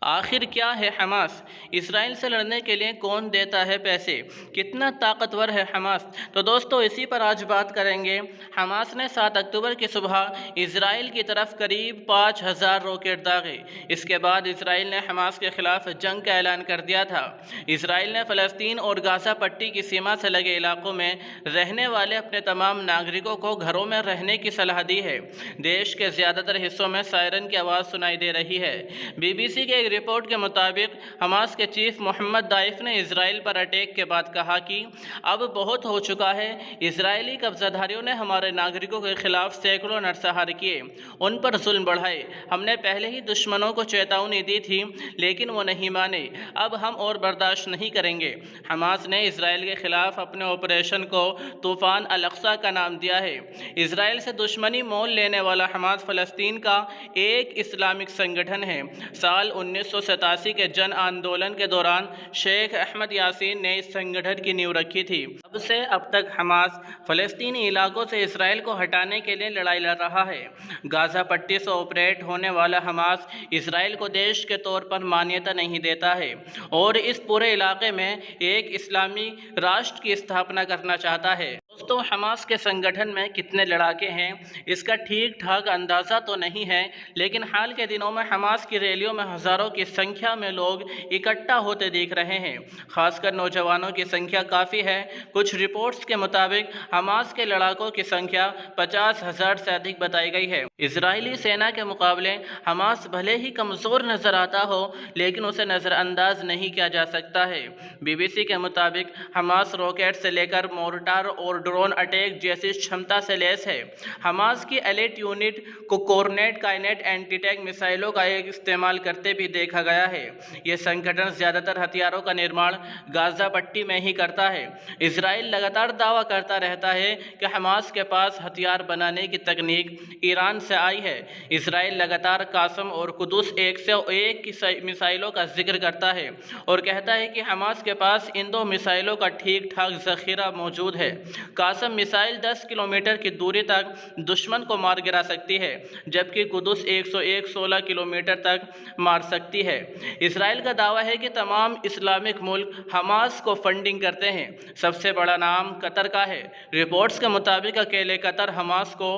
आखिर क्या है हमास? इसराइल से लड़ने के लिए कौन देता है पैसे? कितना ताकतवर है हमास? तो दोस्तों इसी पर आज बात करेंगे। हमास ने 7 अक्टूबर की सुबह इसराइल की तरफ करीब 5,000 रॉकेट दागे। इसके बाद इसराइल ने हमास के खिलाफ जंग का ऐलान कर दिया था। इसराइल ने फ़लस्तीन और गाज़ा पट्टी की सीमा से लगे इलाकों में रहने वाले अपने तमाम नागरिकों को घरों में रहने की सलाह दी है। देश के ज़्यादातर हिस्सों में सायरन की आवाज़ सुनाई दे रही है। बीबीसी के एक रिपोर्ट के मुताबिक हमास के चीफ मोहम्मद दाइफ ने इसराइल पर अटैक के बाद कहा कि अब बहुत हो चुका है। इसराइली कब्जाधारियों ने हमारे नागरिकों के खिलाफ सैकड़ों नरसंहार किए, उन पर जुल्म बढ़ाए। हमने पहले ही दुश्मनों को चेतावनी दी थी, लेकिन वो नहीं माने। अब हम और बर्दाश्त नहीं करेंगे। हमास ने इसराइल के खिलाफ अपने ऑपरेशन को तूफान अल-अक्सा का नाम दिया है। इसराइल से दुश्मनी मोल लेने वाला हमास फ़लस्तीन का एक इस्लामिक संगठन है। साल 1987 के जन आंदोलन के दौरान शेख अहमद यासीन ने इस संगठन की नींव रखी थी। तब से अब तक हमास फ़लस्तीनी इलाकों से इसराइल को हटाने के लिए लड़ाई लड़ रहा है। गाज़ा पट्टी से ऑपरेट होने वाला हमास इसराइल को देश के तौर पर मान्यता नहीं देता है और इस पूरे इलाके में एक इस्लामी राष्ट्र की स्थापना करना चाहता है। दोस्तों हमास के संगठन में कितने लड़ाके हैं इसका ठीक ठाक अंदाज़ा तो नहीं है, लेकिन हाल के दिनों में हमास की रैलियों में हज़ारों की संख्या में लोग इकट्ठा होते दिख रहे हैं। खासकर नौजवानों की संख्या काफ़ी है। कुछ रिपोर्ट्स के मुताबिक हमास के लड़ाकों की संख्या 50,000 से अधिक बताई गई है। इजरायली सेना के मुकाबले हमास भले ही कमज़ोर नज़र आता हो, लेकिन उसे नज़रअंदाज नहीं किया जा सकता है। बीबीसी के मुताबिक हमास रॉकेट से लेकर मोर्टार और ड्रोन अटैक जैसी क्षमता से लैस है। हमास की एलिट यूनिट को कोर्नेट काइनेट एंटी टैंक मिसाइलों का एक इस्तेमाल करते भी देखा गया है। यह संगठन ज़्यादातर हथियारों का निर्माण गाज़ा पट्टी में ही करता है। इसराइल लगातार दावा करता रहता है कि हमास के पास हथियार बनाने की तकनीक ईरान से आई है। इसराइल लगातार कासम और कुदस 101 की मिसाइलों का जिक्र करता है और कहता है कि हमास के पास इन 2 मिसाइलों का ठीक ठाक ज़ख़ीरा मौजूद है। कासम मिसाइल 10 किलोमीटर की दूरी तक दुश्मन को मार गिरा सकती है, जबकि कुदस 101 16 किलोमीटर तक मार सकती है। इसराइल का दावा है कि तमाम इस्लामिक मुल्क हमास को फंडिंग करते हैं। सबसे बड़ा नाम कतर का है। रिपोर्ट्स के मुताबिक अकेले कतर हमास को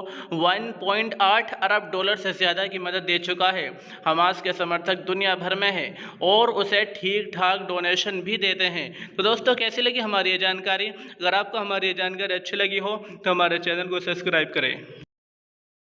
1.8 अरब डॉलर से ज़्यादा की मदद दे चुका है। हमास के समर्थक दुनिया भर में हैं और उसे ठीक ठाक डोनेशन भी देते हैं। तो दोस्तों कैसी लगी हमारी ये जानकारी? अगर आपको हमारी ये जानकारी अच्छी लगी हो तो हमारे चैनल को सब्सक्राइब करें।